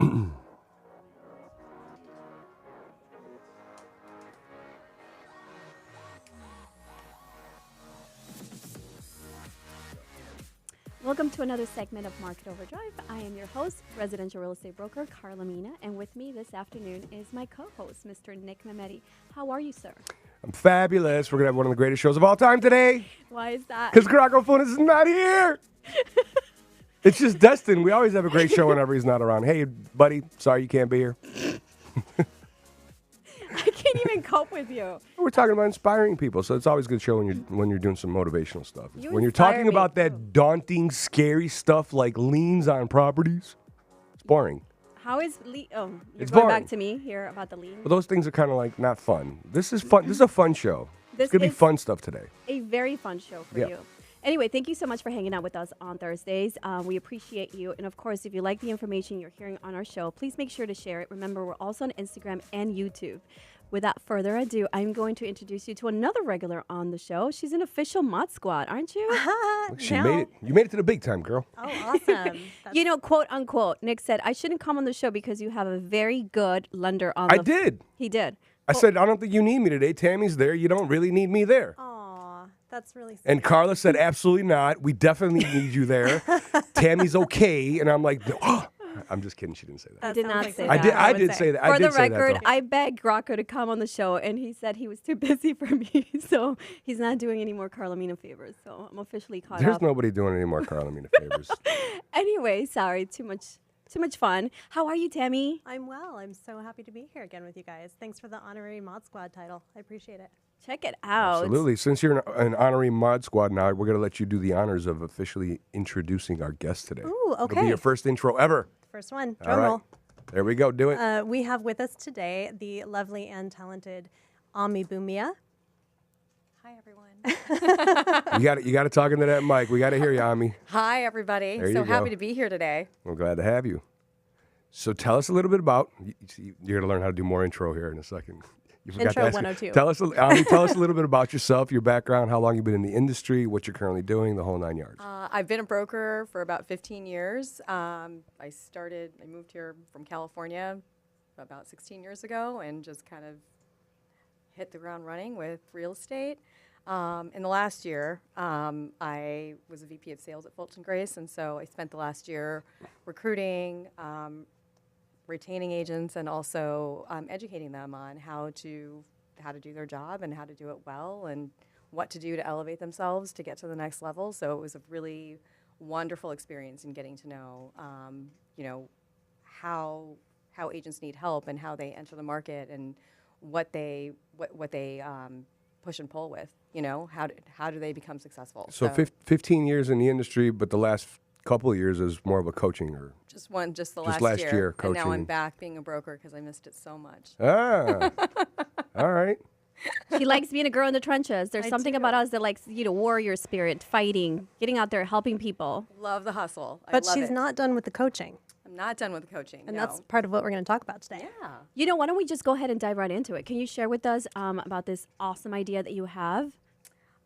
Welcome to another segment of Market Overdrive. I am your host, residential real estate broker Karl, Mina, and with me this afternoon is my co-host, Mr. Nick Memeti. How are you, sir? I'm fabulous. We're going to have one of the greatest shows of all time today. Why is that? Because Funes is not here. It's just Destin. We always have a great show whenever he's not around. Hey, buddy, sorry you can't be here. I can't even cope with you. We're talking about inspiring people, so it's always a good show when you're doing some motivational stuff. You when you're inspire talking me, about too. that daunting, scary stuff like liens on properties, it's boring. How is you're It's going boring. back to me here about the lien? But those things are kind of like not fun. This is fun. This is a fun show. This It's going to be is fun stuff today. A very fun show for Yeah. you. Anyway, thank you so much for hanging out with us on Thursdays. We appreciate you. And of course, if you like the information you're hearing on our show, please make sure to share it. Remember, we're also on Instagram and YouTube. Without further ado, I'm going to introduce you to another regular on the show. She's an official Mod Squad, aren't you? She made it. You made it to the big time, girl. Oh, awesome. You know, quote unquote, Nick said, I shouldn't come on the show because you have a very good lender on I the did. He did. I said, I don't think you need me today. Tammy's there. You don't really need me there. Aw, that's really sweet. And Carla said, absolutely not. We definitely need you there. Tammy's okay. And I'm like, oh. I'm just kidding. She didn't say that. I did not say I that. did. I did say that. I For did the say that, record, though. I begged Rocco to come on the show, and he said he was too busy for me, so he's not doing any more Carlamina favors. So I'm officially caught There's up. nobody doing any more Carlamina favors. Anyway, sorry, too much fun. How are you, Tammy? I'm well. I'm so happy to be here again with you guys. Thanks for the honorary Mod Squad title. I appreciate it. Check it out. Absolutely. Since you're an honorary Mod Squad now, we're going to let you do the honors of officially introducing our guest today. Ooh, It'll be okay. your first intro ever. First one. All Drum right. roll. There we go. Do it. We have with us today the lovely and talented Ami Bumia. Hi, everyone. You got to talk into that mic. We got to hear you, Ami. Hi, everybody. There you So go. happy to be here today. We're glad to have you. So tell us a little bit about. You're going to learn how to do more intro here in a second. You forgot Intro to ask 102. Tell us, Ami, tell us a little bit about yourself, your background, how long you've been in the industry, what you're currently doing, the whole 9 yards. I've been a broker for about 15 years. I moved here from California about 16 years ago and just kind of hit the ground running with real estate. In the last year, I was a VP of sales at Fulton Grace, and so I spent the last year recruiting, retaining agents, and also educating them on how to do their job and how to do it well and what to do to elevate themselves to get to the next level. So it was a really wonderful experience in getting to know, how agents need help and how they enter the market and what they push and pull with. How do they become successful? So 15 years in the industry, but the last couple of years is more of a coaching or Just last last year. year And now coaching. I'm back being a broker because I missed it so much. all right. She likes being a girl in the trenches. There's I something do. about us that likes, warrior spirit, fighting, getting out there, helping people. Love the hustle. But I love she's it. not done with the coaching. I'm not done with the coaching. And no. that's part of what we're going to talk about today. Yeah. Why don't we just go ahead and dive right into it? Can you share with us about this awesome idea that you have?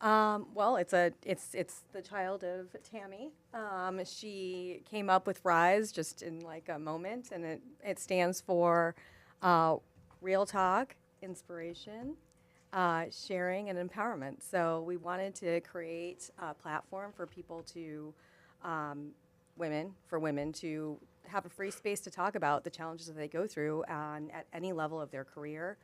Well, it's the child of Tammy. She came up with RISE just in like a moment, and it stands for Real Talk, Inspiration, Sharing, and Empowerment. So we wanted to create a platform for people to, women to have a free space to talk about the challenges that they go through at any level of their career.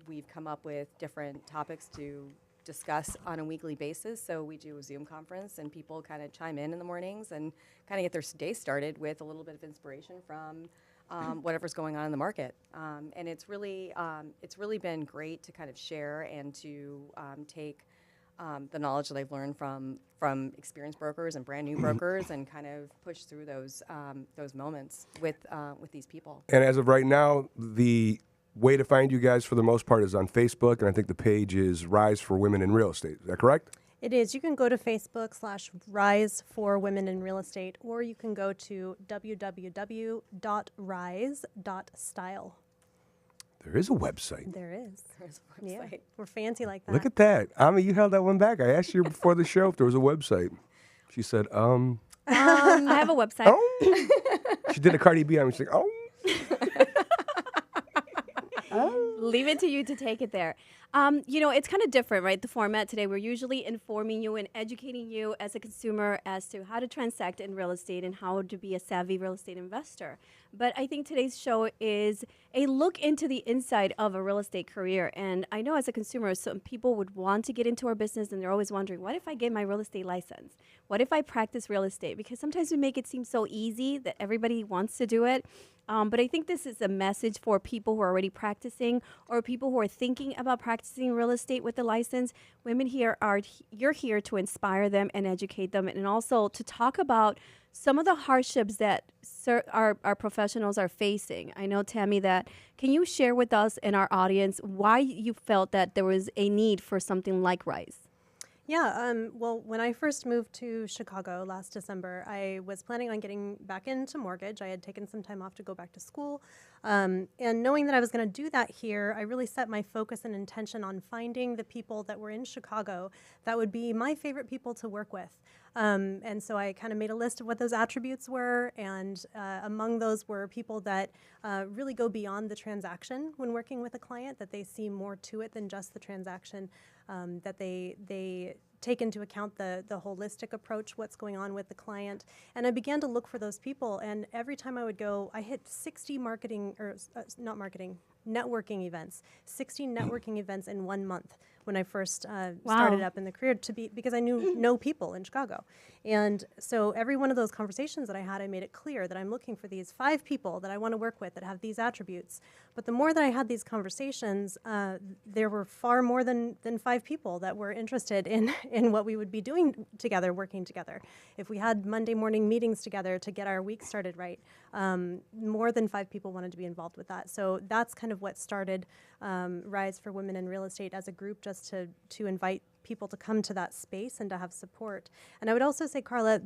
We've come up with different topics to discuss on a weekly basis. So we do a Zoom conference and people kind of chime in the mornings and kind of get their day started with a little bit of inspiration from whatever's going on in the market. And it's really been great to kind of share and to take the knowledge that I've learned from experienced brokers and brand new brokers and kind of push through those moments with these people. And as of right now, the way to find you guys for the most part is on Facebook, and I think the page is Rise for Women in Real Estate. Is that correct? It is. You can go to Facebook/Rise for Women in Real Estate, or you can go to www.rise.style. There is a website. There is. There's a Yeah, website. we're fancy like that. Look at that. Ami, you held that one back. I asked you before the show if there was a website. She said, I have a website. Oh. She did a Cardi B. I'm just like, oh. Leave it to you to take it there. It's kind of different, right? The format today, we're usually informing you and educating you as a consumer as to how to transact in real estate and how to be a savvy real estate investor. But I think today's show is a look into the inside of a real estate career. And I know as a consumer, some people would want to get into our business and they're always wondering, what if I get my real estate license? What if I practice real estate? Because sometimes we make it seem so easy that everybody wants to do it. But I think this is a message for people who are already practicing or people who are thinking about practicing real estate with a license. Women here you're here to inspire them and educate them, and also to talk about some of the hardships that our professionals are facing. I know, Tammy, can you share with us and our audience why you felt that there was a need for something like Rise? Yeah, well, when I first moved to Chicago last December, I was planning on getting back into mortgage. I had taken some time off to go back to school. And knowing that I was going to do that here, I really set my focus and intention on finding the people that were in Chicago that would be my favorite people to work with. And so I kind of made a list of what those attributes were, and among those were people that really go beyond the transaction when working with a client, that they see more to it than just the transaction, that they take into account the holistic approach, what's going on with the client. And I began to look for those people, and every time I would go, I hit 60 networking events, 60 networking events in 1 month when I first started up in the career, because I knew no people in Chicago. And so every one of those conversations that I had, I made it clear that I'm looking for these 5 people that I want to work with that have these attributes. But the more that I had these conversations, there were far more than 5 people that were interested in what we would be doing together, working together. If we had Monday morning meetings together to get our week started right, more than 5 people wanted to be involved with that. So that's kind of what started Rise for Women in Real Estate as a group, just to invite people to come to that space and to have support. And I would also say, Carla,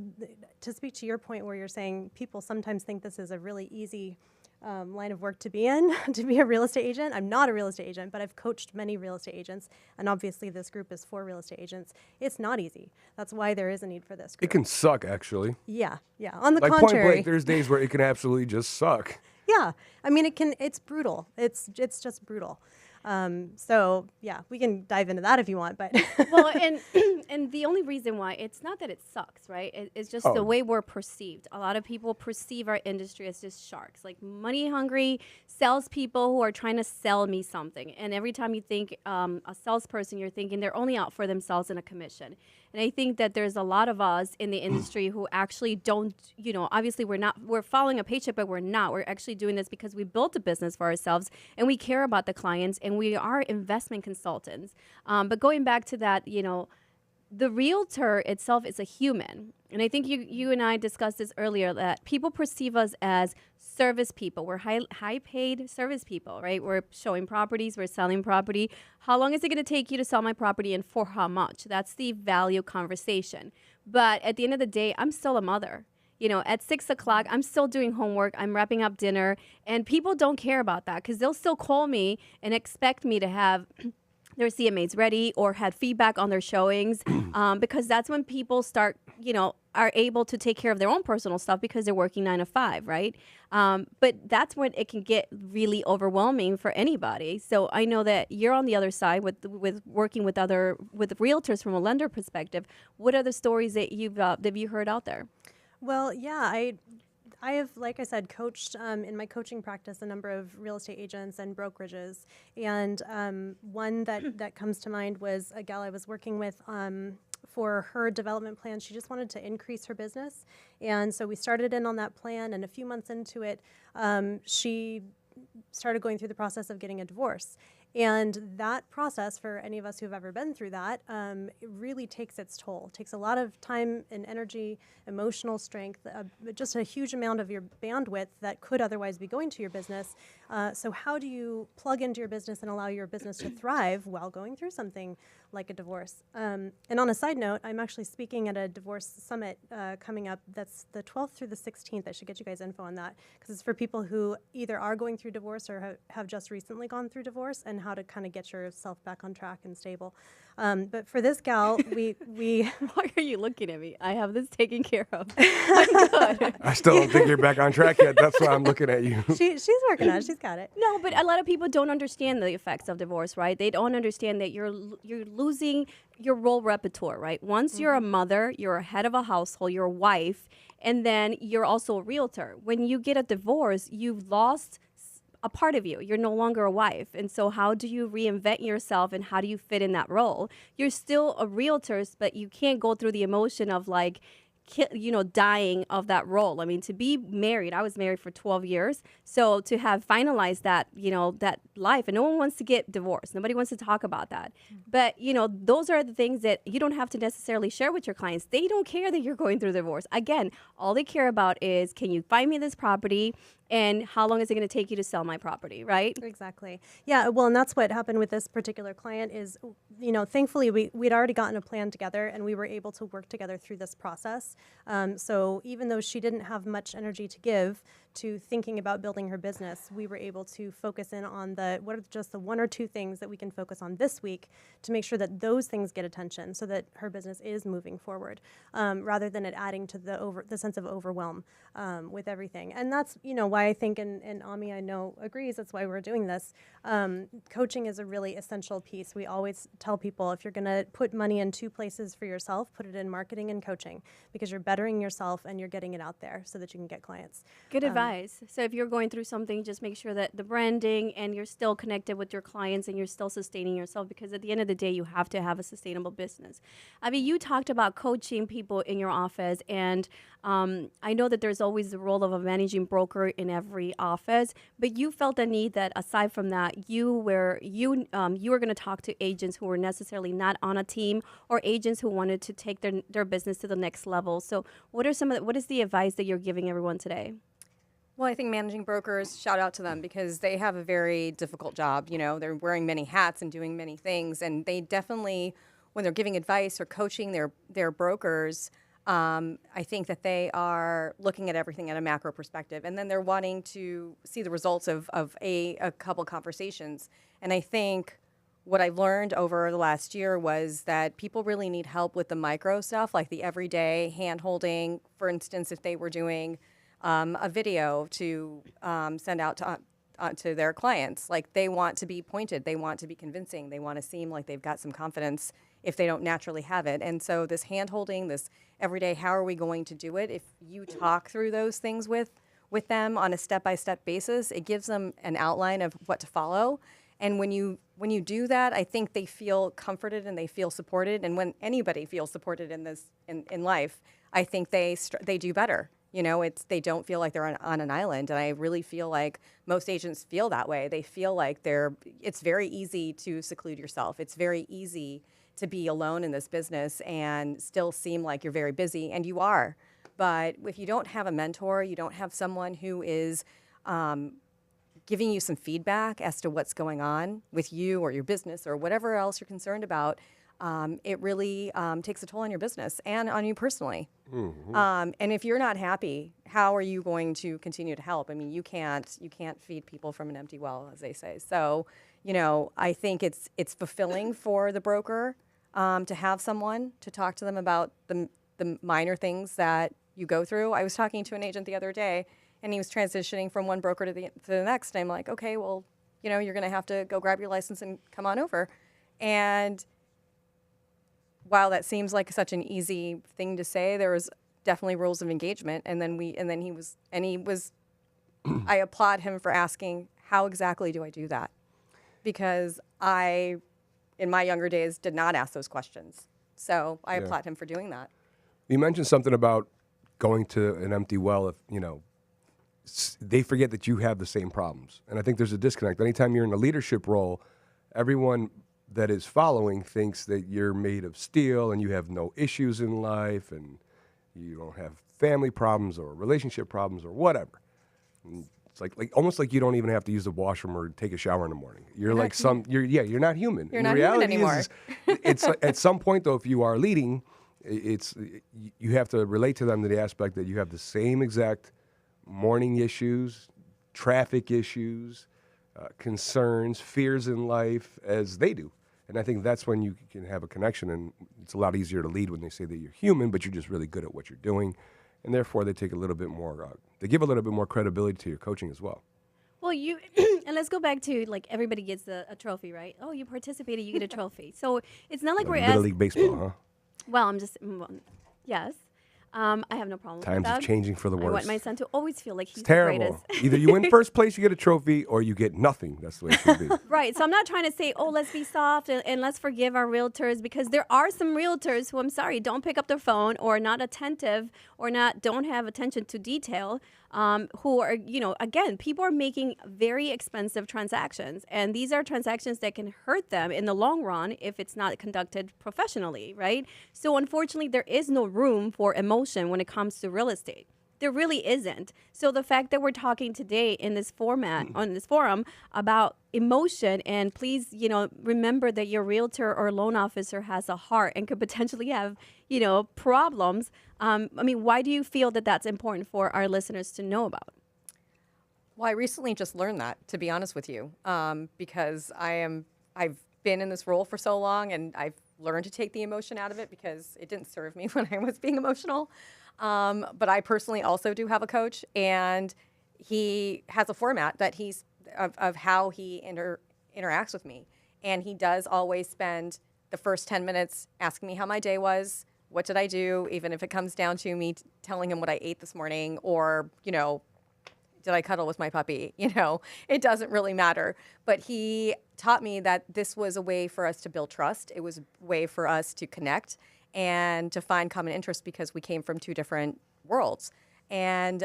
to speak to your point where you're saying people sometimes think this is a really easy line of work to be in, to be a real estate agent. I'm not a real estate agent, but I've coached many real estate agents, and obviously this group is for real estate agents. It's not easy. That's why there is a need for this group. It can suck, actually. Yeah. On the like contrary. Point blank, there's days where it can absolutely just suck. Yeah. I mean, it's brutal. It's just brutal. So yeah, we can dive into that if you want, but. Well, and the only reason why, it's not that it sucks, right? It's just the way we're perceived. A lot of people perceive our industry as just sharks, like money hungry salespeople who are trying to sell me something. And every time you think a salesperson, you're thinking they're only out for themselves and a commission. And I think that there's a lot of us in the industry who actually don't, obviously we're following a paycheck, but we're not. We're actually doing this because we built a business for ourselves and we care about the clients and we are investment consultants. But going back to that, the realtor itself is a human. And I think you and I discussed this earlier, that people perceive us as service people. We're high paid service people, right? We're showing properties, we're selling property. How long is it going to take you to sell my property and for how much? That's the value conversation. But at the end of the day, I'm still a mother. At 6 o'clock, I'm still doing homework. I'm wrapping up dinner. And people don't care about that because they'll still call me and expect me to have their CMAs ready or had feedback on their showings, because that's when people start, are able to take care of their own personal stuff because they're working 9 to 5, right? But that's when it can get really overwhelming for anybody. So I know that you're on the other side with working with realtors from a lender perspective. What are the stories that you've heard out there? Well, yeah, I have, like I said, coached in my coaching practice a number of real estate agents and brokerages. And one that comes to mind was a gal I was working with for her development plan. She just wanted to increase her business. And so we started in on that plan. And a few months into it, she started going through the process of getting a divorce. And that process, for any of us who have ever been through that, it really takes its toll. It takes a lot of time and energy, emotional strength, just a huge amount of your bandwidth that could otherwise be going to your business. So how do you plug into your business and allow your business to thrive while going through something like a divorce? And on a side note, I'm actually speaking at a divorce summit coming up. That's the 12th through the 16th. I should get you guys info on that, because it's for people who either are going through divorce or have just recently gone through divorce, and how to kind of get yourself back on track and stable. But for this gal, we Why are you looking at me? I have this taken care of. I'm good. I still don't think you're back on track yet. That's why I'm looking at you. she's working on it. She's got it. No, but a lot of people don't understand the effects of divorce, right? They don't understand that you're losing your role repertoire, right? Once you're a mother, you're a head of a household, you're a wife, and then you're also a realtor. When you get a divorce, you've lost a part of you. You're no longer a wife. And so how do you reinvent yourself and how do you fit in that role? You're still a realtor, but you can't go through the emotion of like, dying of that role. I mean, to be married, I was married for 12 years. So to have finalized that, that life, and no one wants to get divorced. Nobody wants to talk about that. But, those are the things that you don't have to necessarily share with your clients. They don't care that you're going through divorce. Again, all they care about is, can you find me this property? And how long is it going to take you to sell my property, right? Exactly. Yeah, well, and that's what happened with this particular client is, thankfully we'd already gotten a plan together and we were able to work together through this process. So even though she didn't have much energy to give to thinking about building her business, we were able to focus in on what are just the one or two things that we can focus on this week to make sure that those things get attention so that her business is moving forward, rather than it adding to the sense of overwhelm with everything. And that's, why I think, and Ami, I know, agrees, that's why we're doing this. Coaching is a really essential piece. We always tell people, if you're going to put money in two places for yourself, put it in marketing and coaching, because you're bettering yourself and you're getting it out there so that you can get clients. Good advice. So if you're going through something, just make sure that the branding and you're still connected with your clients and you're still sustaining yourself, because at the end of the day, you have to have a sustainable business. I mean, you talked about coaching people in your office, and I know that there's always the role of a managing broker in every office, but you felt a need that aside from that, you were going to talk to agents who were necessarily not on a team or agents who wanted to take their business to the next level. So what is the advice that you're giving everyone today? Well, I think managing brokers, shout out to them, because they have a very difficult job. They're wearing many hats and doing many things, and they definitely, when they're giving advice or coaching their brokers, I think that they are looking at everything at a macro perspective, and then they're wanting to see the results of a couple conversations. And I think what I've learned over the last year was that people really need help with the micro stuff, like the everyday hand-holding. For instance, if they were doing a video to send out to their clients, like they want to be pointed, they want to be convincing, they want to seem like they've got some confidence if they don't naturally have it. And so this hand-holding, this everyday, how are we going to do it? If you talk through those things with them on a step-by-step basis, it gives them an outline of what to follow. And when you do that, I think they feel comforted and they feel supported. And when anybody feels supported in life, I think they do better. They don't feel like they're on an island. And I really feel like most agents feel that way. They feel like it's very easy to seclude yourself. It's very easy to be alone in this business and still seem like you're very busy, and you are. But if you don't have a mentor, you don't have someone who is giving you some feedback as to what's going on with you or your business or whatever else you're concerned about, it really takes a toll on your business and on you personally. Mm-hmm. And if you're not happy, how are you going to continue to help? I mean, you can't feed people from an empty well, as they say. So, I think it's fulfilling for the broker to have someone to talk to them about the minor things that you go through. I was talking to an agent the other day, and he was transitioning from one broker to the next. And I'm like, okay, well, you're going to have to go grab your license and come on over. And while that seems like such an easy thing to say, there was definitely rules of engagement. And then he was, I applaud him for asking, how exactly do I do that? Because I, in my younger days, did not ask those questions. So I applaud him for doing that. You mentioned something about going to an empty well if, they forget that you have the same problems. And I think there's a disconnect. Anytime you're in a leadership role, everyone that is following thinks that you're made of steel and you have no issues in life and you don't have family problems or relationship problems or whatever. And it's like almost like you don't even have to use the washroom or take a shower in the morning. You're like you're not human. You're not human anymore. It's at some point though, if you are leading, you have to relate to them to the aspect that you have the same exact morning issues, traffic issues, concerns, fears in life as they do. And I think that's when you can have a connection, and it's a lot easier to lead when they say that you're human, but you're just really good at what you're doing. And therefore, they take a little bit more, they give a little bit more credibility to your coaching as well. Well, you and let's go back to like everybody gets a trophy, right? Oh, you participated, you get a trophy. So it's not like we're Little League Baseball, huh? Well, I'm just yes. I have no problem with Times that. is changing for the worse. I want my son to always feel like he's It's the terrible. greatest. Either you win first place, you get a trophy, or you get nothing. That's the way it should be. Right. So I'm not trying to say, oh, let's be soft and let's forgive our realtors, because there are some realtors who, I'm sorry, don't pick up their phone or not attentive or don't have attention to detail, who are, again, people are making very expensive transactions. And these are transactions that can hurt them in the long run if it's not conducted professionally, right? So unfortunately, there is no room for emotion when it comes to real estate. There really isn't. So the fact that we're talking today in this format, on this forum, about emotion, and please, remember that your realtor or loan officer has a heart and could potentially have, problems. Why do you feel that that's important for our listeners to know about? Well, I recently just learned that, to be honest with you, because I've been in this role for so long, and I've learned to take the emotion out of it because it didn't serve me when I was being emotional. But I personally also do have a coach, and he has a format that of how he interacts with me. And he does always spend the first 10 minutes asking me how my day was, what did I do, even if it comes down to me telling him what I ate this morning, or, did I cuddle with my puppy? It doesn't really matter. But he taught me that this was a way for us to build trust. It was a way for us to connect and to find common interests, because we came from two different worlds. And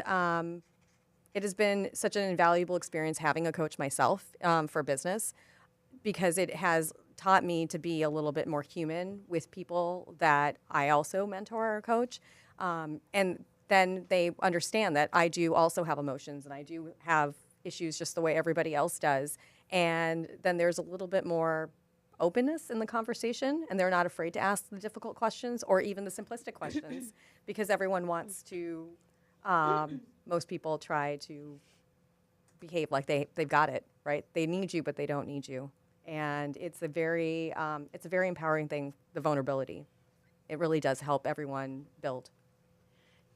it has been such an invaluable experience having a coach myself for business, because it has taught me to be a little bit more human with people that I also mentor or coach. And then they understand that I do also have emotions, and I do have issues just the way everybody else does. And then there's a little bit more openness in the conversation, and they're not afraid to ask the difficult questions or even the simplistic questions, because everyone wants to, most people try to behave like they've got it, right? They need you, but they don't need you. And it's a very empowering thing, the vulnerability. It really does help everyone build.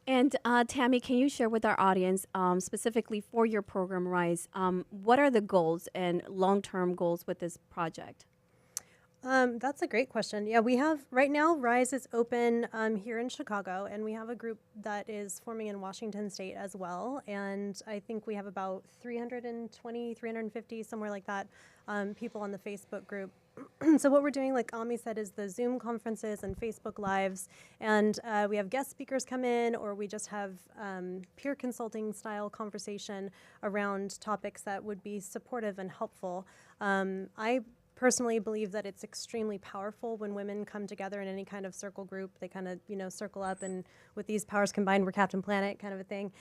And Tammy, can you share with our audience, specifically for your program, Rise, what are the goals and long-term goals with this project? That's a great question. Yeah, we have right now, Rise is open here in Chicago, and we have a group that is forming in Washington State as well. And I think we have about 320, 350, somewhere like that, people on the Facebook group. So what we're doing, like Ami said, is the Zoom conferences and Facebook Lives. And we have guest speakers come in, or we just have peer consulting style conversation around topics that would be supportive and helpful. I personally believe that it's extremely powerful when women come together in any kind of circle group. They kind of, circle up, and with these powers combined, we're Captain Planet kind of a thing.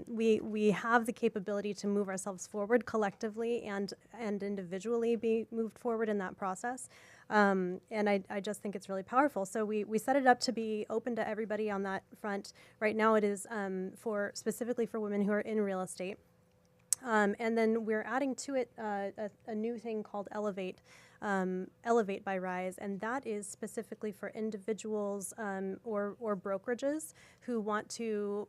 We have the capability to move ourselves forward collectively and individually be moved forward in that process. And I just think it's really powerful. So we set it up to be open to everybody on that front. Right now it is specifically for women who are in real estate. And then we're adding to it a new thing called Elevate by Rise, and that is specifically for individuals or brokerages who want to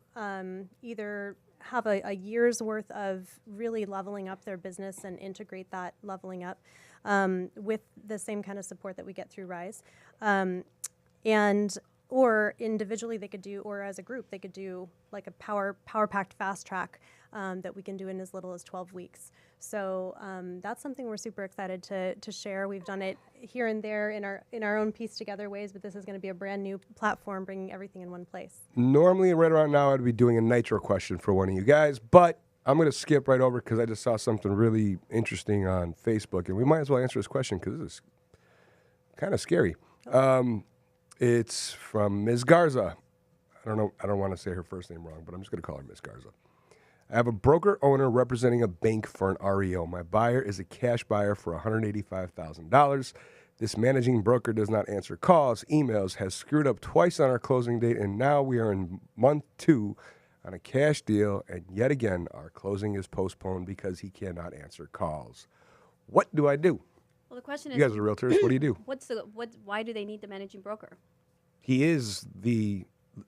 either have a year's worth of really leveling up their business and integrate that leveling up with the same kind of support that we get through Rise. Or individually they could do, or as a group, they could do like a power packed fast track that we can do in as little as 12 weeks. So that's something we're super excited to share. We've done it here and there in our own piece together ways, but this is going to be a brand new platform bringing everything in one place. Normally, right around now, I'd be doing a nitro question for one of you guys, but I'm going to skip right over because I just saw something really interesting on Facebook, and we might as well answer this question because this is kind of scary. It's from Ms. Garza. I don't want to say her first name wrong, but I'm just going to call her Ms. Garza. I have a broker owner representing a bank for an REO. My buyer is a cash buyer for $185,000. This managing broker does not answer calls, emails, has screwed up twice on our closing date, and now we are in month 2 on a cash deal, and yet again, our closing is postponed because he cannot answer calls. What do I do? Well, the question You is, guys are realtors. What do you do? why do they need the managing broker?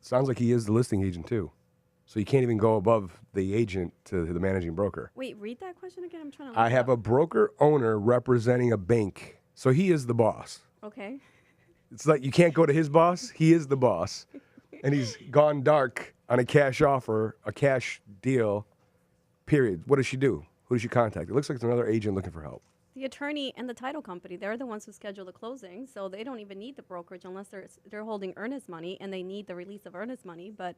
Sounds like he is the listing agent too. So you can't even go above the agent to the managing broker. Wait, read that question again. I'm trying to. I have a broker owner representing a bank. So he is the boss. Okay. It's like you can't go to his boss. He is the boss. And he's gone dark on a cash offer, a cash deal, period. What does she do? Who does she contact? It looks like it's another agent looking for help. The attorney and the title company, they're the ones who schedule the closing, so they don't even need the brokerage unless they're holding earnest money and they need the release of earnest money. But,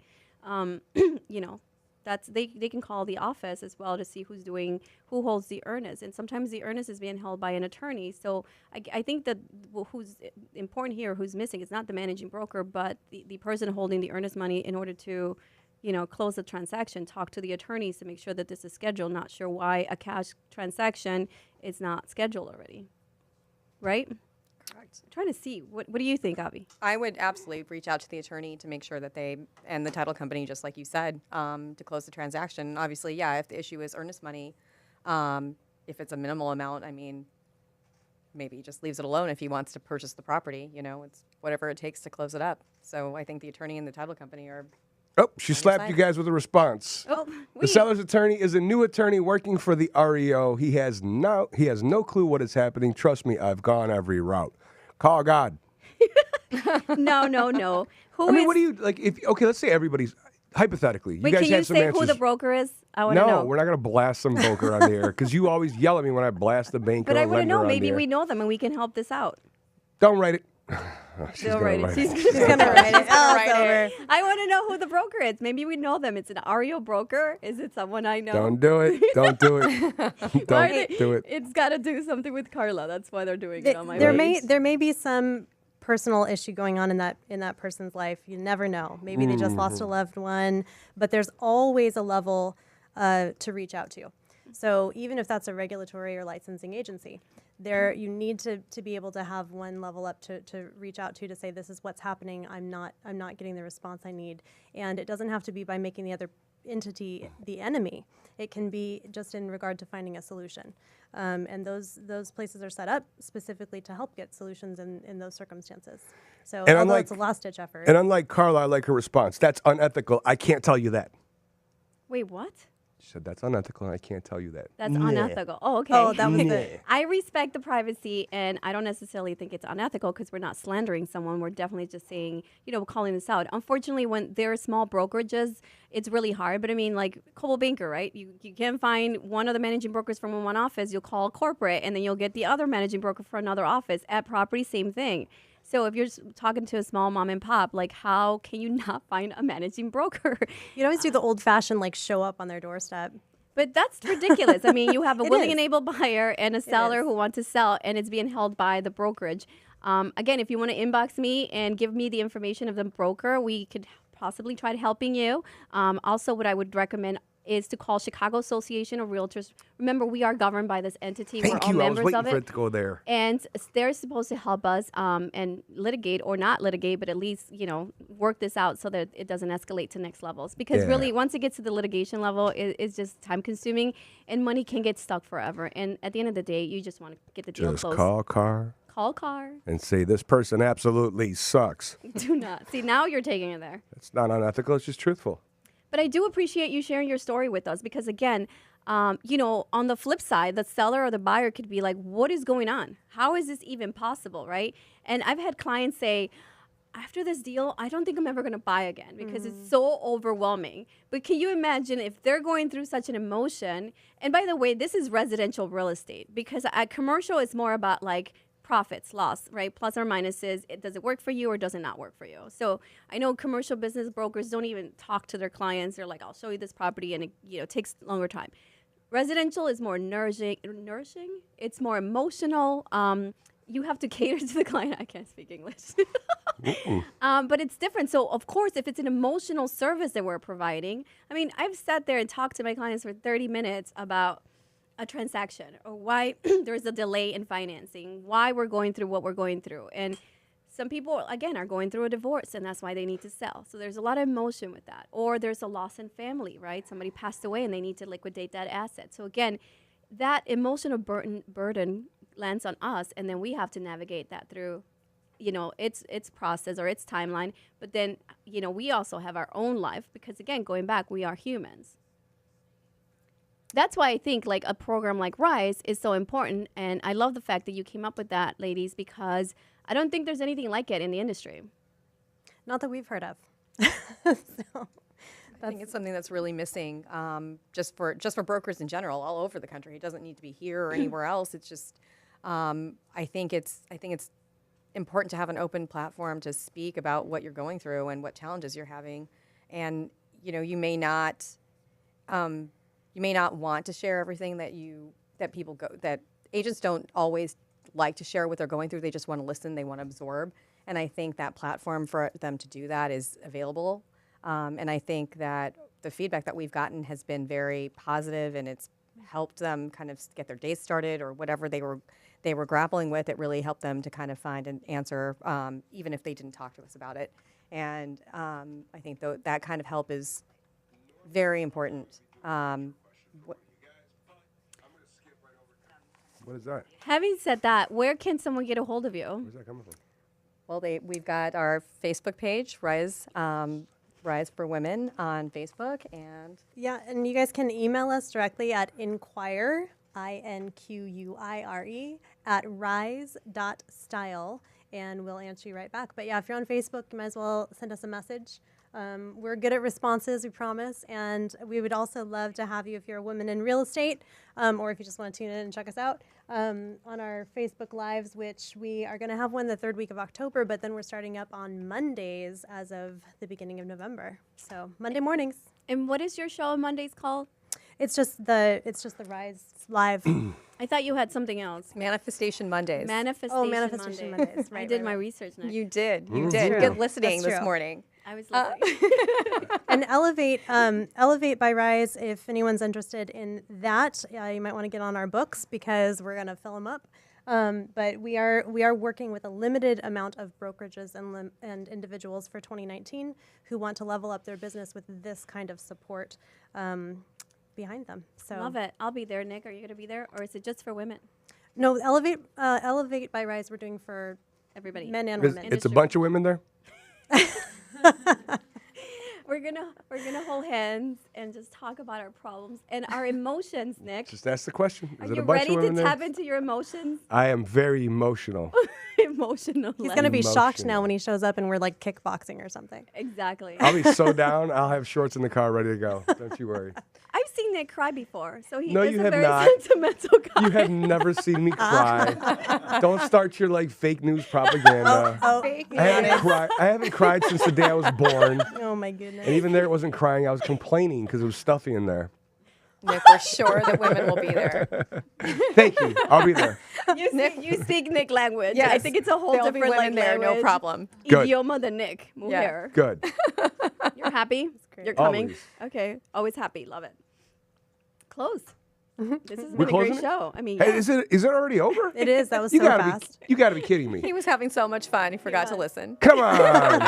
you know, they can call the office as well to see who holds the earnest. And sometimes the earnest is being held by an attorney. So I think that who's important here, who's missing, is not the managing broker, but the person holding the earnest money in order to, you know, close the transaction, talk to the attorneys to make sure that this is scheduled. Not sure why a cash transaction is not scheduled already, right? Correct. I'm trying to see. What do you think, Avi? I would absolutely reach out to the attorney to make sure that they, and the title company, just like you said, to close the transaction. Obviously, yeah, if the issue is earnest money, if it's a minimal amount, I mean, maybe he just leaves it alone if he wants to purchase the property. You know, it's whatever it takes to close it up. So I think the attorney and the title company are. Oh, she slapped you guys with a response. Oh, The seller's attorney is a new attorney working for the REO. He has no clue what is happening. Trust me, I've gone every route. Call God. no. What do you like? Okay, let's say everybody's hypothetically. You Wait, guys can have you some say answers. who the broker is? I want to know. No, we're not going to blast some broker on the air because you always yell at me when I blast the bank But or I a want to lender know. on Maybe the air. we know them and we can help this out. Don't write it. She's They'll gonna write it. write She's it. gonna write it. Oh, it's over. I want to know who the broker is. Maybe we know them. It's an REO broker. Is it someone I know? Don't do it. Don't do it. Why Don't do it. It's got to do something with Carla. That's why they're doing it on my There page. may be some personal issue going on in that person's life. You never know. Maybe they just lost a loved one, but there's always a level to reach out to. So even if that's a regulatory or licensing agency, there you need to be able to have one level up to reach out to say this is what's happening. I'm not getting the response I need, and it doesn't have to be by making the other entity the enemy. It can be just in regard to finding a solution, and those places are set up specifically to help get solutions in those circumstances. So although it's a last-ditch effort. And unlike Carla, I like her response. That's unethical. I can't tell you that. Wait, what? She said, that's unethical, and I can't tell you that. That's unethical. Oh, okay. Oh, that was it. I respect the privacy, and I don't necessarily think it's unethical because we're not slandering someone. We're definitely just saying, calling this out. Unfortunately, when there are small brokerages, it's really hard. But I mean, like Coldwell Banker, right? You can find one of the managing brokers from one office. You'll call corporate, and then you'll get the other managing broker for another office. At property, same thing. So if you're talking to a small mom and pop, like how can you not find a managing broker? You'd always do the old-fashioned show up on their doorstep. But that's ridiculous. I mean, you have a It willing is. and able buyer and a seller who want to sell, and it's being held by the brokerage. Again, if you want to inbox me and give me the information of the broker, we could possibly try helping you. Also, what I would recommend is to call Chicago Association of Realtors. Remember, we are governed by this entity. Thank We're all you. I was members waiting of for it. it to go there. And they're supposed to help us and litigate or not litigate, but at least, work this out so that it doesn't escalate to next levels. Because really, once it gets to the litigation level, it's just time consuming and money can get stuck forever. And at the end of the day, you just want to get the deal Just closed. call Carl Call Carl. and say, this person absolutely sucks. Do not. See, now you're taking it there. It's not unethical. It's just truthful. But I do appreciate you sharing your story with us because, again, on the flip side, the seller or the buyer could be like, what is going on? How is this even possible, right? And I've had clients say, after this deal, I don't think I'm ever going to buy again because it's so overwhelming. But can you imagine if they're going through such an emotion? And by the way, this is residential real estate because commercial is more about like profits, loss, right? Plus or minuses. Does it work for you or does it not work for you? So I know commercial business brokers don't even talk to their clients. They're like, I'll show you this property and it takes longer time. Residential is more nourishing. It's more emotional. You have to cater to the client. I can't speak English. But it's different. So, of course, if it's an emotional service that we're providing, I mean, I've sat there and talked to my clients for 30 minutes about a transaction or why there's a delay in financing, why we're going through what we're going through. And some people, again, are going through a divorce, and that's why they need to sell. So there's a lot of emotion with that. Or there's a loss in family, right? Somebody passed away, and they need to liquidate that asset. So, again, that emotional burden lands on us, and then we have to navigate that through, its process or its timeline. But then, we also have our own life because, again, going back, we are humans. That's why I think like a program like Rise is so important. And I love the fact that you came up with that, ladies, because I don't think there's anything like it in the industry. Not that we've heard of. I think it's something that's really missing, just for brokers in general, all over the country. It doesn't need to be here or anywhere else. It's just, I think it's important to have an open platform to speak about what you're going through and what challenges you're having, and you may not want to share everything that agents don't always like to share what they're going through. They just want to listen. They want to absorb, and I think that platform for them to do that is available. And I think that the feedback that we've gotten has been very positive, and it's helped them kind of get their day started or whatever they were grappling with. It really helped them to kind of find an answer, even if they didn't talk to us about it. And I think that kind of help is very important. What is that? Having said that, where can someone get a hold of you? Where's that coming from? Well, we've got our Facebook page, Rise for Women on Facebook, and and you guys can email us directly at inquire, INQUIRE, at rise.style, and we'll answer you right back. But if you're on Facebook, you might as well send us a message. We're good at responses, we promise, and we would also love to have you if you're a woman in real estate, or if you just want to tune in and check us out on our Facebook Lives, which we are going to have one the third week of October, but then we're starting up on Mondays as of the beginning of November. So Monday mornings. And what is your show on Mondays called? It's just the Rise Live. I thought you had something else. Manifestation Mondays. Manifestation Mondays. I did my research now. You did. You Mm. did. True. Good listening That's this true. morning. I was listening. And Elevate by Rise, if anyone's interested in that, you might want to get on our books because we're going to fill them up. But we are working with a limited amount of brokerages and individuals for 2019 who want to level up their business with this kind of support behind them. So Love it. I'll be there. Nick, are you going to be there? Or is it just for women? No, Elevate by Rise we're doing for Everybody. men and It's women. a bunch of women there. We're gonna hold hands and just talk about our problems and our emotions, Nick. Just ask the question. Are Is it you a bunch ready of women to there? tap into your emotions? I am very emotional. Emotional. He's going to be shocked Emotional. now when he shows up and we're like kickboxing or something. Exactly. I'll be so down. I'll have shorts in the car ready to go. Don't you worry. I've seen Nick cry before, so he No, is you a have very not. sentimental guy. You have never seen me cry. Don't start your fake news propaganda. I haven't cried since the day I was born. Oh my goodness. And even there, it wasn't crying. I was complaining because it was stuffy in there. Nick, we're sure that women will be there. Thank you. I'll be there. You speak Nick language. Yes. I think it's a whole There'll be different women there, language. no problem. Good. Idioma than Nick. Mujer. Good. You're happy? great. You're coming? Always. Okay. Always happy. Love it. Close. This has We're been a great closing it? show. I mean, Hey, yeah. is it already over? It is. That was You so gotta fast. you gotta be kidding me. He was having so much fun, he forgot to listen. Come on.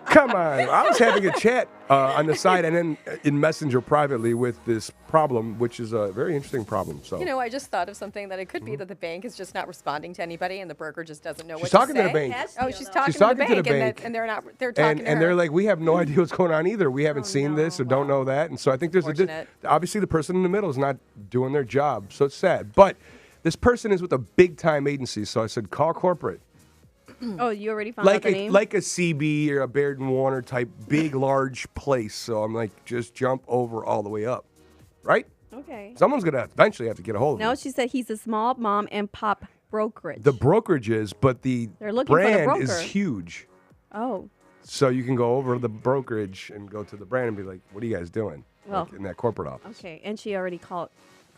Come on. I was having a chat on the side and then in Messenger privately with this problem, which is a very interesting problem. So I just thought of something that it could be that the bank is just not responding to anybody and the broker just doesn't know She's what talking to to say. the bank. Oh, she's talking, She's talking to the bank, and they're talking to her. and they're like, we have no idea what's going on either. We haven't seen this or don't know that. And so I think there's Unfortunate. obviously the person in the middle is not doing their job. So it's sad. But this person is with a big time agency. So I said, call corporate. Oh, you already found out the name? Like a CB or a Baird and Warner type big, large place. So I'm like, just jump over all the way up. Right? Okay. Someone's going to eventually have to get a hold of No, him. she said he's a small mom and pop brokerage. The brokerage is, but the They're looking for the brand is broker. huge. Oh. So you can go over the brokerage and go to the brand and be like, what are you guys doing? Well, Like in that corporate office. Okay. And she already called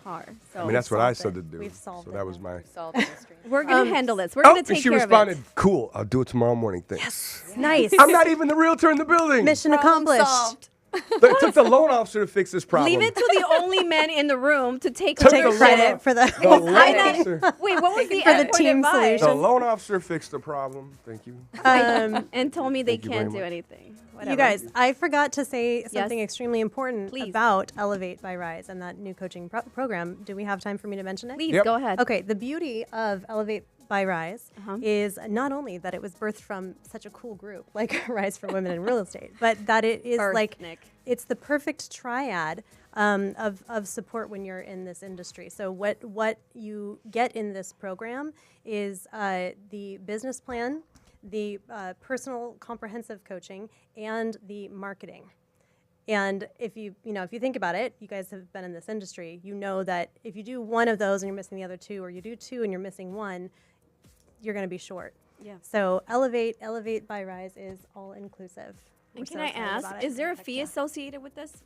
Carr. So I mean, that's what I solved said it. to do. We've solved so it that was now. my... Solve the mystery. we're going to handle this. We're Oh, going to and take she care responded, of it. cool, I'll do it tomorrow morning. Thanks. Nice. I'm not even the realtor in the building. Mission Problem accomplished. solved. It took the loan officer to fix this problem. Leave it to the only man in the room to take Took Take the credit loan- for the The loan I'm not- officer. Wait, what was the For the expert team advice? solution. The loan officer fixed the problem. Thank you. And told me they Thank you very can't do much. anything. Whatever. You guys, I forgot to say something Yes. extremely important Please. about Elevate by Rise and that new coaching program. Do we have time for me to mention it? Please Yep. go ahead. Okay, the beauty of Elevate by Rise Uh-huh. is not only that it was birthed from such a cool group like Rise for Women in Real Estate, but that it is Birth, like Nick. it's the perfect triad of support when you're in this industry. So what you get in this program is the business plan, the personal comprehensive coaching, and the marketing. And if you think about it, you guys have been in this industry, you know that if you do one of those and you're missing the other two, or you do two and you're missing one, you're going to be short. Yeah. So Elevate by Rise is all inclusive. And We're can so I excited ask, about it. is there a Heck fee yeah. associated with this?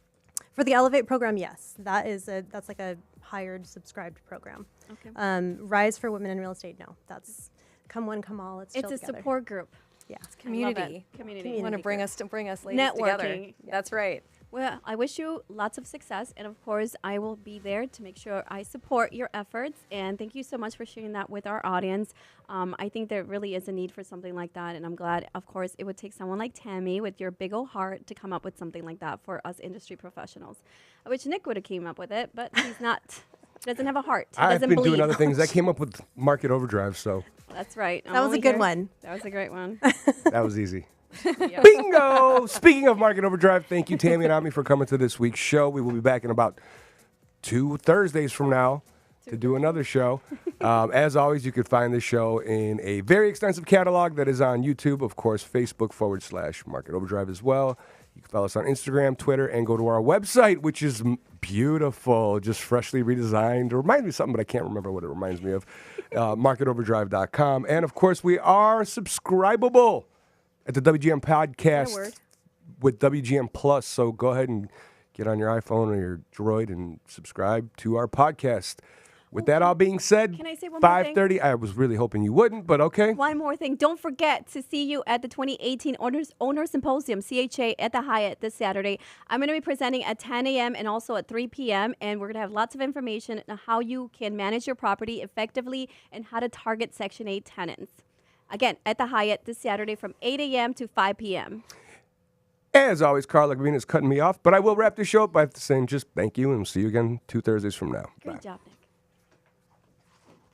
For the Elevate program, yes, that's like a hired subscribed program. Okay. Rise for Women in Real Estate, no, that's come one, come all. Let's It's chill a together. support group. Yeah. Community. Community. You want to bring us ladies Networking. together. That's right. Well, I wish you lots of success, and of course, I will be there to make sure I support your efforts. And thank you so much for sharing that with our audience. I think there really is a need for something like that, and I'm glad, of course, it would take someone like Tammy with your big old heart to come up with something like that for us industry professionals. I wish Nick would have came up with it, but he's not. He doesn't have a heart. He I've doesn't been bleed. doing other things. I came up with Market Overdrive, so That's right. I'm That was a only good here- one. That was a great one. that was easy. Yeah. Bingo! Speaking of Market Overdrive, thank you, Tammy and Ami, for coming to this week's show. We will be back in about 2 Thursdays from now to do another show. As always, you can find this show in a very extensive catalog that is on YouTube, of course, Facebook.com/Market Overdrive as well. You can follow us on Instagram, Twitter, and go to our website, which is beautiful, just freshly redesigned. It reminds me of something, but I can't remember what it reminds me of. MarketOverdrive.com. And, of course, we are subscribable at the WGM podcast word. with WGM Plus. So go ahead and get on your iPhone or your Droid and subscribe to our podcast. With that all being said, Can I say one more thing? 5:30. I was really hoping you wouldn't, but okay. One more thing. Don't forget to see you at the 2018 Owner Symposium, CHA, at the Hyatt this Saturday. I'm going to be presenting at 10 a.m. and also at 3 p.m. And we're going to have lots of information on how you can manage your property effectively and how to target Section 8 tenants. Again, at the Hyatt this Saturday from 8 a.m. to 5 p.m. As always, Karl is cutting me off, but I will wrap this show up by saying just thank you and we'll see you again 2 Thursdays from now. Great Bye. job, Nick.